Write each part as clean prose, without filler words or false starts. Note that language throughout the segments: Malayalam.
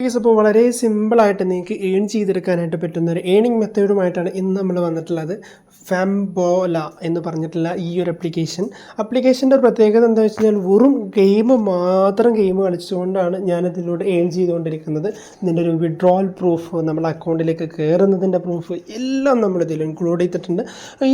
അപ്പോൾ വളരെ സിമ്പിളായിട്ട് നിങ്ങൾക്ക് ഏൺ ചെയ്തെടുക്കാനായിട്ട് പറ്റുന്ന ഒരു ഏണിംഗ് മെത്തേഡുമായിട്ടാണ് ഇന്ന് നമ്മൾ വന്നിട്ടുള്ളത്. ഫാംബോല എന്ന് പറഞ്ഞിട്ടുള്ള ഈ ഒരു ആപ്ലിക്കേഷൻ്റെ ഒരു പ്രത്യേകത എന്താ വെച്ച് കഴിഞ്ഞാൽ വെറും ഗെയിം കളിച്ചുകൊണ്ടാണ് ഞാനതിലൂടെ ഏൺ ചെയ്തുകൊണ്ടിരിക്കുന്നത്. ഇതിൻ്റെ ഒരു വിഡ്രോവൽ പ്രൂഫ്, നമ്മുടെ അക്കൗണ്ടിലേക്ക് കയറുന്നതിൻ്റെ പ്രൂഫ് എല്ലാം നമ്മളിതിൽ ഇൻക്ലൂഡ് ചെയ്തിട്ടുണ്ട്.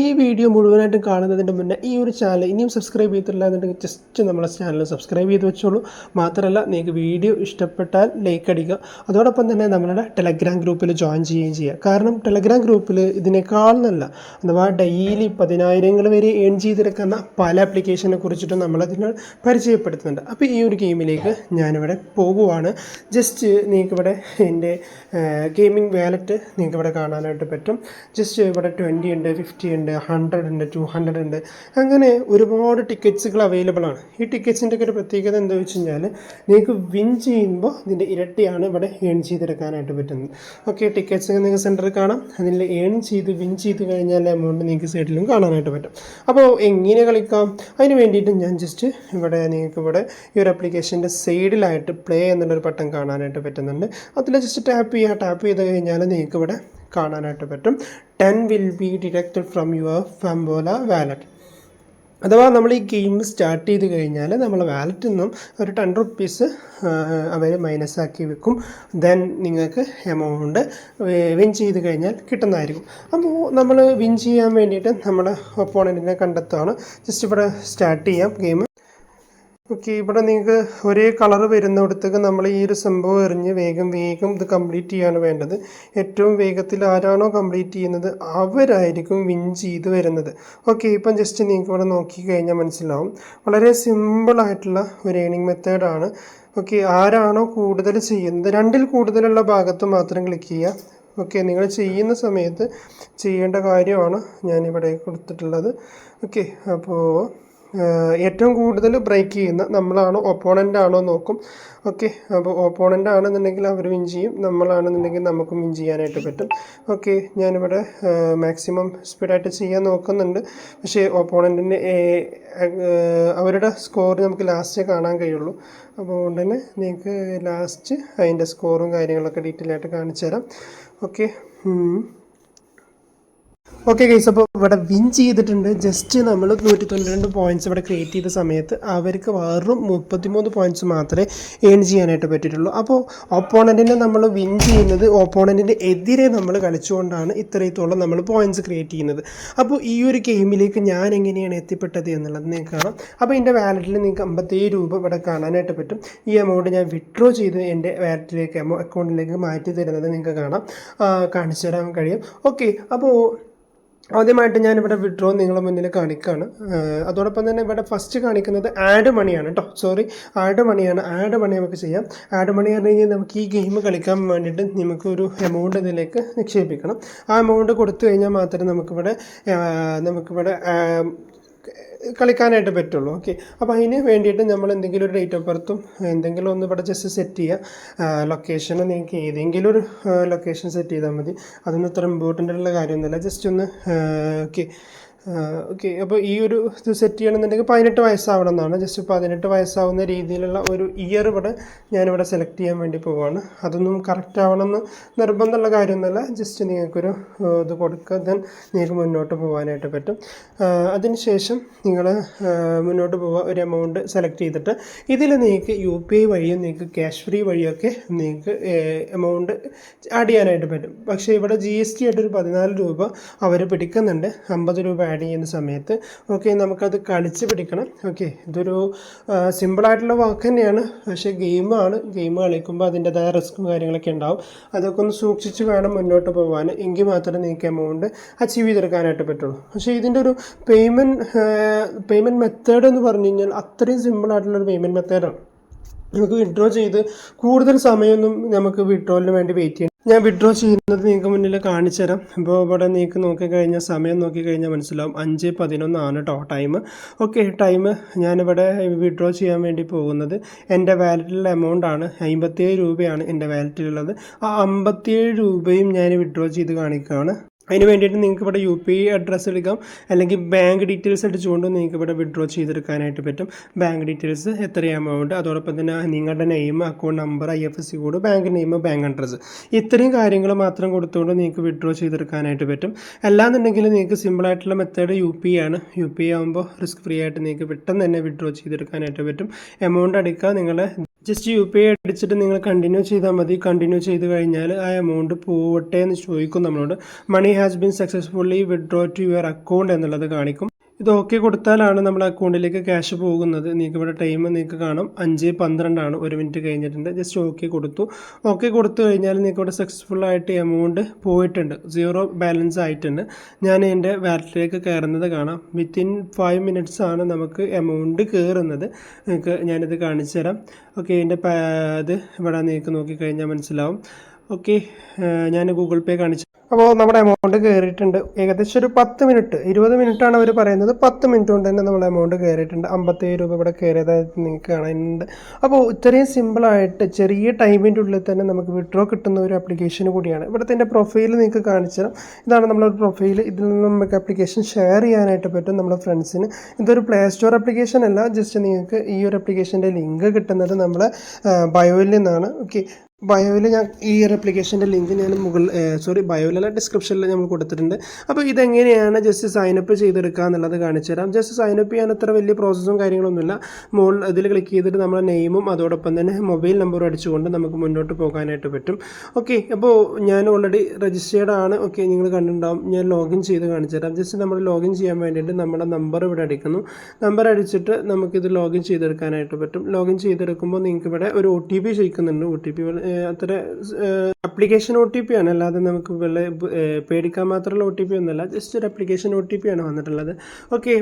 ഈ വീഡിയോ മുഴുവനായിട്ടും കാണുന്നതിൻ്റെ മുന്നേ ഈ ഒരു ചാനൽ ഇനിയും സബ്സ്ക്രൈബ് ചെയ്തിട്ടില്ല എന്നുണ്ടെങ്കിൽ ജസ്റ്റ് നമ്മളെ ചാനൽ സബ്സ്ക്രൈബ് ചെയ്ത് വെച്ചോളൂ. മാത്രമല്ല നിങ്ങൾക്ക് വീഡിയോ ഇഷ്ടപ്പെട്ടാൽ ലൈക്ക് അടിക്കുക. അതോടൊപ്പം തന്നെ നമ്മളുടെ ടെലഗ്രാം ഗ്രൂപ്പിൽ ജോയിൻ ചെയ്യുകയും ചെയ്യുക. കാരണം ടെലഗ്രാം ഗ്രൂപ്പിൽ ഇതിനേക്കാൾ നല്ല അഥവാ ഡെയിലി 10,000 വരെ ഏൺ ചെയ്തെടുക്കുന്ന പല ആപ്ലിക്കേഷനെ കുറിച്ചിട്ടും നമ്മളതിന് പരിചയപ്പെടുത്തുന്നുണ്ട്. അപ്പോൾ ഈ ഒരു ഗെയിമിലേക്ക് ഞാനിവിടെ പോകുവാണ്. ജസ്റ്റ് നിങ്ങൾക്കിവിടെ എൻ്റെ ഗെയിമിംഗ് വാലറ്റ് നിങ്ങൾക്കിവിടെ കാണാനായിട്ട് പറ്റും. ജസ്റ്റ് ഇവിടെ 20 ഉണ്ട്, 50 ഉണ്ട്, 100 ഉണ്ട്, 200 ഉണ്ട്, അങ്ങനെ ഒരുപാട് ടിക്കറ്റ്സുകൾ അവൈലബിൾ ആണ്. ഈ ടിക്കറ്റ്സിൻ്റെ ഒക്കെ ഒരു പ്രത്യേകത എന്താ വെച്ച് കഴിഞ്ഞാൽ നിങ്ങൾക്ക് വിൻ ചെയ്യുമ്പോൾ ഇതിൻ്റെ ഇരട്ടിയാണ് ഇവിടെ ഏൺ ചെയ്തെടുക്കാനായിട്ട് പറ്റുന്നത്. ഓക്കെ, ടിക്കറ്റ്സ് നിങ്ങൾക്ക് സെൻറ്ററിൽ കാണാം. അതിൽ ഏൺ ചെയ്ത് വിൻ ചെയ്ത് കഴിഞ്ഞാൽ എമൗണ്ട് നിങ്ങൾക്ക് സൈഡിലും കാണാനായിട്ട് പറ്റും. അപ്പോൾ എങ്ങനെ കളിക്കാം, അതിന് വേണ്ടിയിട്ട് ഞാൻ ജസ്റ്റ് നിങ്ങൾക്ക് ഇവിടെ ഈ ഒരു ആപ്ലിക്കേഷൻ്റെ സൈഡിലായിട്ട് പ്ലേ എന്നുള്ളൊരു ബട്ടൺ കാണാനായിട്ട് പറ്റുന്നുണ്ട്. അതിൽ ജസ്റ്റ് ടാപ്പ് ചെയ്ത് കഴിഞ്ഞാൽ നിങ്ങൾക്ക് ഇവിടെ കാണാനായിട്ട് പറ്റും 10 will be deducted from your Fambola wallet. അഥവാ നമ്മൾ ഈ ഗെയിം സ്റ്റാർട്ട് ചെയ്ത് കഴിഞ്ഞാൽ നമ്മൾ വാലറ്റിൽ നിന്നും ഒരു 10 റുപ്പീസ് അവർ മൈനസാക്കി വെക്കും. ദെൻ നിങ്ങൾക്ക് എമൗണ്ട് വിൻ ചെയ്ത് കഴിഞ്ഞാൽ കിട്ടുന്നതായിരിക്കും. അപ്പോൾ നമ്മൾ വിൻ ചെയ്യാൻ വേണ്ടിയിട്ട് നമ്മുടെ ഒപ്പോണൻറ്റിനെ കണ്ടെത്തുകയാണ്. ജസ്റ്റ് ഇവിടെ സ്റ്റാർട്ട് ചെയ്യാം ഗെയിം. ഓക്കെ, ഇവിടെ നിങ്ങൾക്ക് ഒരേ കളർ വരുന്നിടത്തേക്ക് നമ്മൾ ഈ ഒരു സംഭവം എറിഞ്ഞ് വേഗം ഇത് കംപ്ലീറ്റ് ചെയ്യാണ് വേണ്ടത്. ഏറ്റവും വേഗത്തിൽ ആരാണോ കംപ്ലീറ്റ് ചെയ്യുന്നത് അവരായിരിക്കും വിൻ ചെയ്ത് വരുന്നത്. ഓക്കെ, ഇപ്പം ജസ്റ്റ് നിങ്ങൾക്ക് ഇവിടെ നോക്കിക്കഴിഞ്ഞാൽ മനസ്സിലാവും. വളരെ സിമ്പിളായിട്ടുള്ള ഒരു ഏണിംഗ് മെത്തേഡാണ്. ഓക്കെ, ആരാണോ കൂടുതൽ ചെയ്യുന്നത് 2ൽ കൂടുതലുള്ള ഭാഗത്ത് മാത്രം ക്ലിക്ക് ചെയ്യുക. ഓക്കെ, നിങ്ങൾ ചെയ്യുന്ന സമയത്ത് ചെയ്യേണ്ട കാര്യമാണ് ഞാനിവിടെ കൊടുത്തിട്ടുള്ളത്. ഓക്കെ, അപ്പോൾ ഏറ്റവും കൂടുതൽ ബ്രേക്ക് ചെയ്യുന്ന നമ്മളാണോ ഒപ്പോണൻ്റ് ആണോ നോക്കും. ഓക്കെ, അപ്പോൾ ഓപ്പോണൻ്റ് ആണെന്നുണ്ടെങ്കിൽ അവർ വിൻ ചെയ്യും, നമ്മളാണെന്നുണ്ടെങ്കിൽ നമുക്കും വിൻ ചെയ്യാനായിട്ട് പറ്റും. ഓക്കെ, ഞാനിവിടെ മാക്സിമം സ്പീഡായിട്ട് ചെയ്യാൻ നോക്കുന്നുണ്ട്. പക്ഷേ ഓപ്പോണൻറ്റിന് അവരുടെ സ്കോർ നമുക്ക് ലാസ്റ്റേ കാണാൻ കഴിയുള്ളൂ. അപ്പോൾ അതുകൊണ്ട് തന്നെ നിങ്ങൾക്ക് ലാസ്റ്റ് അതിൻ്റെ സ്കോറും കാര്യങ്ങളൊക്കെ ഡീറ്റെയിൽ ആയിട്ട് കാണിച്ചു തരാം. ഓക്കെ ഗൈസ്, അപ്പോൾ ഇവിടെ വിൻ ചെയ്തിട്ടുണ്ട്. ജസ്റ്റ് നമ്മൾ 192 പോയിൻറ്റ്സ് ഇവിടെ ക്രിയേറ്റ് ചെയ്ത സമയത്ത് അവർക്ക് വെറും 33 പോയിൻറ്റ്സ് മാത്രമേ ഏൺ ചെയ്യാനായിട്ട് പറ്റിയിട്ടുള്ളൂ. അപ്പോൾ ഓപ്പോണൻറ്റിനെ നമ്മൾ വിൻ ചെയ്യുന്നത് ഓപ്പോണൻറ്റിൻ്റെ എതിരെ നമ്മൾ കളിച്ചുകൊണ്ടാണ് ഇത്രത്തോളം നമ്മൾ പോയിൻറ്റ്സ് ക്രിയേറ്റ് ചെയ്യുന്നത്. അപ്പോൾ ഈ ഒരു ഗെയിമിലേക്ക് ഞാൻ എങ്ങനെയാണ് എത്തിപ്പെട്ടത് എന്നുള്ളത് നിങ്ങൾക്ക് കാണാം. അപ്പോൾ എൻ്റെ വാലറ്റിൽ നിങ്ങൾക്ക് 57 രൂപ ഇവിടെ കാണാനായിട്ട് പറ്റും. ഈ എമൗണ്ട് ഞാൻ വിഡ്രോ ചെയ്ത് എൻ്റെ വാലറ്റിലേക്ക് അക്കൗണ്ടിലേക്ക് മാറ്റി തരുന്നത് നിങ്ങൾക്ക് കാണിച്ചു തരാൻ കഴിയും. ഓക്കെ, അപ്പോൾ ആദ്യമായിട്ട് ഞാനിവിടെ വിഡ്രോ നിങ്ങളുടെ മുന്നിൽ കാണിക്കുകയാണ്. അതോടൊപ്പം തന്നെ ഇവിടെ ഫസ്റ്റ് കാണിക്കുന്നത് ആഡ് മണിയാണ് കേട്ടോ. ആഡ് മണി നമുക്ക് ചെയ്യാം. ആഡ് മണി പറഞ്ഞു കഴിഞ്ഞാൽ നമുക്ക് ഈ ഗെയിം കളിക്കാൻ വേണ്ടിയിട്ട് നമുക്കൊരു എമൗണ്ട് ഇതിലേക്ക് നിക്ഷേപിക്കണം. ആ എമൗണ്ട് കൊടുത്തു കഴിഞ്ഞാൽ മാത്രമേ നമുക്കിവിടെ കളിക്കാനായിട്ട് പറ്റുള്ളൂ. ഓക്കെ, അപ്പോൾ അതിന് വേണ്ടിയിട്ട് നമ്മൾ എന്തെങ്കിലും ഒരു ഡേറ്റ് ഓഫ് ബർത്തും എന്തെങ്കിലും ഒന്ന് ഇവിടെ ജസ്റ്റ് സെറ്റ് ചെയ്യുക. ലൊക്കേഷൻ നിങ്ങൾക്ക് ഏതെങ്കിലും ഒരു ലൊക്കേഷൻ സെറ്റ് ചെയ്താൽ മതി. അതൊന്നും ഇത്ര ഇമ്പോർട്ടൻ്റ് ആയിട്ടുള്ള കാര്യമൊന്നുമില്ല. ജസ്റ്റ് ഒന്ന് ഓക്കെ, അപ്പോൾ ഈ ഒരു ഇത് സെറ്റ് ചെയ്യണമെന്നുണ്ടെങ്കിൽ 18 വയസ്സാവണം എന്നാണ്. ജസ്റ്റ് 18 വയസ്സാവുന്ന രീതിയിലുള്ള ഒരു ഇയർ ഞാനിവിടെ സെലക്ട് ചെയ്യാൻ വേണ്ടി പോവുകയാണ്. അതൊന്നും കറക്റ്റ് ആവണമെന്ന് നിർബന്ധമുള്ള കാര്യമൊന്നുമല്ല. ജസ്റ്റ് നിങ്ങൾക്കൊരു ഇത് കൊടുക്കുക, ദെൻ നിങ്ങൾക്ക് മുന്നോട്ട് പോകാനായിട്ട് പറ്റും. അതിനുശേഷം നിങ്ങൾ മുന്നോട്ട് പോവുക, ഒരു എമൗണ്ട് സെലക്ട് ചെയ്തിട്ട് ഇതിൽ നിങ്ങൾക്ക് UPI വഴിയും നിങ്ങൾക്ക് ക്യാഷ് ഫ്രീ വഴിയൊക്കെ നിങ്ങൾക്ക് എമൗണ്ട് ആഡ് ചെയ്യാനായിട്ട് പറ്റും. പക്ഷേ ഇവിടെ GST ആയിട്ടൊരു 14 രൂപ അവർ പിടിക്കുന്നുണ്ട് 50 രൂപ ആഡ് ചെയ്യുന്ന സമയത്ത്. ഓക്കെ, നമുക്കത് കളിച്ച് പിടിക്കണം. ഓക്കെ, ഇതൊരു സിമ്പിളായിട്ടുള്ള വാക്ക് തന്നെയാണ്, പക്ഷേ ഗെയിം കളിക്കുമ്പോൾ അതിൻ്റെതായ റിസ്ക്കും കാര്യങ്ങളൊക്കെ ഉണ്ടാവും. അതൊക്കെ ഒന്ന് സൂക്ഷിച്ച് വേണം മുന്നോട്ട് പോകാൻ. എങ്കിൽ മാത്രമേ നിങ്ങൾക്ക് എമൗണ്ട് അച്ചീവ് ചെയ്തെടുക്കാനായിട്ട് പറ്റുള്ളൂ. പക്ഷേ ഇതിൻ്റെ ഒരു പേയ്മെൻറ്റ് മെത്തേഡ് എന്ന് പറഞ്ഞു കഴിഞ്ഞാൽ അത്രയും സിമ്പിളായിട്ടുള്ളൊരു പേയ്മെൻറ്റ് മെത്തേഡാണ്. നമുക്ക് വിഡ്രോ ചെയ്ത് കൂടുതൽ സമയമൊന്നും നമുക്ക് വിഡ്രോയിന് വേണ്ടി വെയിറ്റ് ചെയ്യണം. ഞാൻ വിഡ്രോ ചെയ്യുന്നത് നിങ്ങൾക്ക് മുന്നിൽ കാണിച്ചു തരാം. ഇപ്പോൾ ഇവിടെ നിങ്ങൾക്ക് നോക്കിക്കഴിഞ്ഞാൽ സമയം നോക്കിക്കഴിഞ്ഞാൽ മനസ്സിലാവും 5:11 ആണ് കേട്ടോ ടൈം. ഓക്കെ, ഞാനിവിടെ വിഡ്രോ ചെയ്യാൻ വേണ്ടി പോകുന്നത് എൻ്റെ വാലറ്റിലുള്ള എമൗണ്ടാണ്. 57 രൂപയാണ് എൻ്റെ വാലറ്റിലുള്ളത്. ആ 57 രൂപയും ഞാൻ വിഡ്രോ ചെയ്ത് കാണിക്കുകയാണ്. അതിന് വേണ്ടിയിട്ട് നിങ്ങൾക്ക് ഇവിടെ UPI അഡ്രസ്സ് എടുക്കാം, അല്ലെങ്കിൽ ബാങ്ക് ഡീറ്റെയിൽസ് അടിച്ചുകൊണ്ട് നിങ്ങൾക്ക് ഇവിടെ വിഡ്രോ ചെയ്തെടുക്കാനായിട്ട് പറ്റും. ബാങ്ക് ഡീറ്റെയിൽസ് എത്ര എമൗണ്ട്, അതോടൊപ്പം തന്നെ നിങ്ങളുടെ name, account number, IFSC code, bank name, bank address, ഇത്രയും കാര്യങ്ങൾ മാത്രം കൊടുത്തുകൊണ്ട് നിങ്ങൾക്ക് വിഡ്രോ ചെയ്തെടുക്കാനായിട്ട് പറ്റും. അല്ലാന്നുണ്ടെങ്കിൽ നിങ്ങൾക്ക് സിമ്പിളായിട്ടുള്ള മെത്തേഡ് UPI ആണ്. UPI ആകുമ്പോൾ റിസ്ക് ഫ്രീ ആയിട്ട് നിങ്ങൾക്ക് പെട്ടെന്ന് തന്നെ വിഡ്രോ ചെയ്തെടുക്കാനായിട്ട് പറ്റും. എമൗണ്ട് അടിക്കുക, നിങ്ങളുടെ ജസ്റ്റ് UPI അടിച്ചിട്ട് നിങ്ങൾ കണ്ടിന്യൂ ചെയ്താൽ മതി. കണ്ടിന്യൂ ചെയ്ത് കഴിഞ്ഞാൽ ആ എമൗണ്ട് പോവട്ടെ എന്ന് ചോദിക്കും നമ്മളോട്. Money has been successfully withdraw to your account എന്നുള്ളത് കാണിക്കും. ഇത് ഓക്കെ കൊടുത്താലാണ് നമ്മുടെ അക്കൗണ്ടിലേക്ക് ക്യാഷ് പോകുന്നത്. നിങ്ങൾക്ക് ഇവിടെ ടൈം നിങ്ങൾക്ക് കാണാം 5:12 ആണ്, 1 മിനിറ്റ് കഴിഞ്ഞിട്ടുണ്ട്. ജസ്റ്റ് ഓക്കെ കൊടുത്തു. ഓക്കെ കൊടുത്തു കഴിഞ്ഞാൽ നിങ്ങൾക്ക് ഇവിടെ സക്സസ്ഫുള്ളായിട്ട് എമൗണ്ട് പോയിട്ടുണ്ട്, 0 ബാലൻസ് ആയിട്ടുണ്ട്. ഞാൻ എൻ്റെ വാലറ്റിലേക്ക് കയറുന്നത് കാണാം. വിത്തിൻ 5 മിനിറ്റ്സ് ആണ് നമുക്ക് എമൗണ്ട് കയറുന്നത്. നിങ്ങൾക്ക് ഞാനിത് കാണിച്ചു തരാം. ഓക്കെ, എൻ്റെ ഇത് ഇവിടെ നിങ്ങൾക്ക് നോക്കിക്കഴിഞ്ഞാൽ മനസ്സിലാവും. ഓക്കെ, ഞാൻ ഗൂഗിൾ പേ കാണിച്ചു. അപ്പോൾ നമ്മുടെ എമൗണ്ട് കയറിയിട്ടുണ്ട്. ഏകദേശം ഒരു 10 മിനിറ്റ്, 20 മിനിറ്റാണ് അവർ പറയുന്നത്. 10 മിനിറ്റ് കൊണ്ട് തന്നെ നമ്മുടെ എമൗണ്ട് കയറിയിട്ടുണ്ട്. 57 രൂപ ഇവിടെ കയറിയതായിട്ട് നിങ്ങൾക്ക് കാണാനുണ്ട്. അപ്പോൾ ഇത്രയും സിമ്പിളായിട്ട് ചെറിയ ടൈമിൻ്റെ ഉള്ളിൽ തന്നെ നമുക്ക് വിഡ്രോ കിട്ടുന്ന ഒരു ആപ്ലിക്കേഷൻ കൂടിയാണ്. ഇവിടുത്തെ എൻ്റെ പ്രൊഫൈൽ നിങ്ങൾക്ക് കാണിച്ചു തരാം. ഇതാണ് നമ്മുടെ പ്രൊഫൈൽ. ഇതിൽ നിന്ന് നമുക്ക് ആപ്ലിക്കേഷൻ ഷെയർ ചെയ്യാനായിട്ട് പറ്റും നമ്മുടെ ഫ്രണ്ട്സിന്. ഇതൊരു പ്ലേ സ്റ്റോർ ആപ്ലിക്കേഷൻ അല്ല, ജസ്റ്റ് നിങ്ങൾക്ക് ഈ ഒരു ആപ്ലിക്കേഷൻ്റെ ലിങ്ക് കിട്ടുന്നത് നമ്മളെ ബയോയിൽ നിന്നാണ്. ഓക്കെ, ബയോയിൽ ഞാൻ ഈ ഒരു ആപ്ലിക്കേഷൻ്റെ ലിങ്ക് ഞാൻ ബയോയിലല്ല, ഡിസ്ക്രിപ്ഷനിൽ നമ്മൾ കൊടുത്തിട്ടുണ്ട്. അപ്പോൾ ഇതെങ്ങനെയാണ് ജസ്റ്റ് സൈനപ്പ് ചെയ്തെടുക്കുക എന്നുള്ളത് കാണിച്ചു തരാം. ജസ്റ്റ് സൈനപ്പ് ചെയ്യാൻ അത്ര വലിയ പ്രോസസ്സും കാര്യങ്ങളൊന്നുമില്ല. ഇതിൽ ക്ലിക്ക് ചെയ്തിട്ട് നമ്മുടെ നെയിമും അതോടൊപ്പം തന്നെ മൊബൈൽ നമ്പറും അടിച്ചുകൊണ്ട് നമുക്ക് മുന്നോട്ട് പോകാനായിട്ട് പറ്റും. ഓക്കെ, അപ്പോൾ ഞാൻ ഓൾറെഡി രജിസ്റ്റേർഡ് ആണ്. ഓക്കെ, നിങ്ങൾ കണ്ടിട്ടുണ്ടാവും. ഞാൻ ലോഗിൻ ചെയ്ത് കാണിച്ചു തരാം. ജസ്റ്റ് നമ്മൾ ലോഗിൻ ചെയ്യാൻ വേണ്ടിയിട്ട് നമ്മുടെ നമ്പർ ഇവിടെ അടിക്കുന്നു. നമ്പർ അടിച്ചിട്ട് നമുക്കിത് ലോഗിൻ ചെയ്തെടുക്കാനായിട്ട് പറ്റും. ലോഗിൻ ചെയ്തെടുക്കുമ്പോൾ നിങ്ങൾക്ക് ഇവിടെ ഒരു OTP ചോദിക്കുന്നുണ്ട്. OTP അത്ര ആപ്ലിക്കേഷൻ OTP ആണ്, അല്ലാതെ നമുക്ക് പേടിക്കാൻ മാത്രമുള്ള OTP ഒന്നുമല്ല. ജസ്റ്റ് ഒരു ആപ്ലിക്കേഷൻ OTP ആണ് വന്നിട്ടുള്ളത്. ഓക്കെ,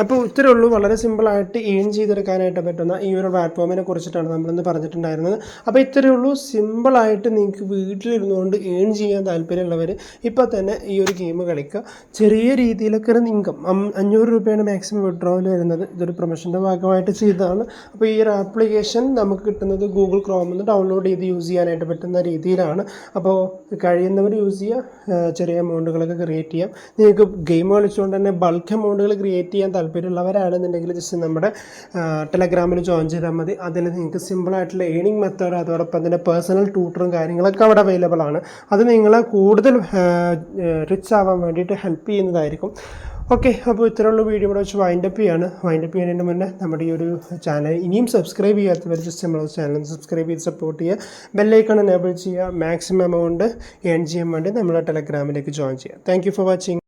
അപ്പോൾ ഇത്രയേ ഉള്ളൂ. വളരെ സിമ്പിളായിട്ട് ഏൺ ചെയ്തെടുക്കാനായിട്ട് പറ്റുന്ന ഈ ഒരു പ്ലാറ്റ്ഫോമിനെ കുറിച്ചിട്ടാണ് നമ്മളിന്ന് പറഞ്ഞിട്ടുണ്ടായിരുന്നത്. അപ്പോൾ ഇത്രയേ ഉള്ളൂ. സിമ്പിളായിട്ട് നിങ്ങൾക്ക് വീട്ടിലിരുന്നുകൊണ്ട് ഏൺ ചെയ്യാൻ താല്പര്യമുള്ളവർ ഇപ്പോൾ തന്നെ ഈ ഒരു ഗെയിം കളിക്കുക. ചെറിയ രീതിയിലൊക്കെ ഒരു ഇൻകം 500 രൂപയാണ് മാക്സിമം വിഡ്രോവൽ വരുന്നത്. ഇതൊരു പ്രൊമോഷൻ്റെ ഭാഗമായിട്ട് ചെയ്തതാണ്. അപ്പോൾ ഈ ഒരു ആപ്ലിക്കേഷൻ നമുക്ക് കിട്ടുന്നത് ഗൂഗിൾ ക്രോമിൽ നിന്ന് ഡൗൺലോഡ് ചെയ്ത് യൂസ് ചെയ്യാനായിട്ട് പറ്റുന്ന രീതിയിലാണ്. അപ്പോൾ കഴിയുന്നവർ യൂസ് ചെയ്യുക. ചെറിയ എമൗണ്ടുകളൊക്കെ ക്രിയേറ്റ് ചെയ്യാം. നിങ്ങൾക്ക് ഗെയിം കളിച്ചുകൊണ്ട് തന്നെ ബൾക്ക് എമൗണ്ടുകൾ ക്രിയേറ്റ് ചെയ്യാൻ താല്പര്യമുള്ളവരാണെന്നുണ്ടെങ്കിൽ ജസ്റ്റ് നമ്മുടെ ടെലഗ്രാമിൽ ജോയിൻ ചെയ്താൽ മതി. അതിൽ നിങ്ങൾക്ക് സിമ്പിളായിട്ടുള്ള ഏണിംഗ് മെത്തേഡ്, അതോടൊപ്പം തന്നെ പേഴ്സണൽ ട്യൂട്ടറും കാര്യങ്ങളൊക്കെ അവിടെ അവൈലബിൾ ആണ്. അത് നിങ്ങളെ കൂടുതൽ റിച്ച് ആവാൻ വേണ്ടിയിട്ട് ഹെൽപ്പ് ചെയ്യുന്നതായിരിക്കും. ഓക്കെ, അപ്പോൾ ഇത്രയുള്ള വീഡിയോ ഇവിടെ വെച്ച് വൈൻഡപ്പ് ചെയ്യുന്നതിന് മുന്നേ നമ്മുടെ ഈ ഒരു ചാനൽ ഇനിയും സബ്സ്ക്രൈബ് ചെയ്യാത്തവർ ജസ്റ്റ് നമ്മൾ ചാനൽ സബ്സ്ക്രൈബ് ചെയ്ത് സപ്പോർട്ട് ചെയ്യുക. ബെല്ലൈക്കൺ എനേബിൾ ചെയ്യുക. മാക്സിമം എമൗണ്ട് ഏൺ ചെയ്യാൻ വേണ്ടി നമ്മളെ ടെലഗ്രാമിലേക്ക് ജോയിൻ ചെയ്യുക. Thank you for watching.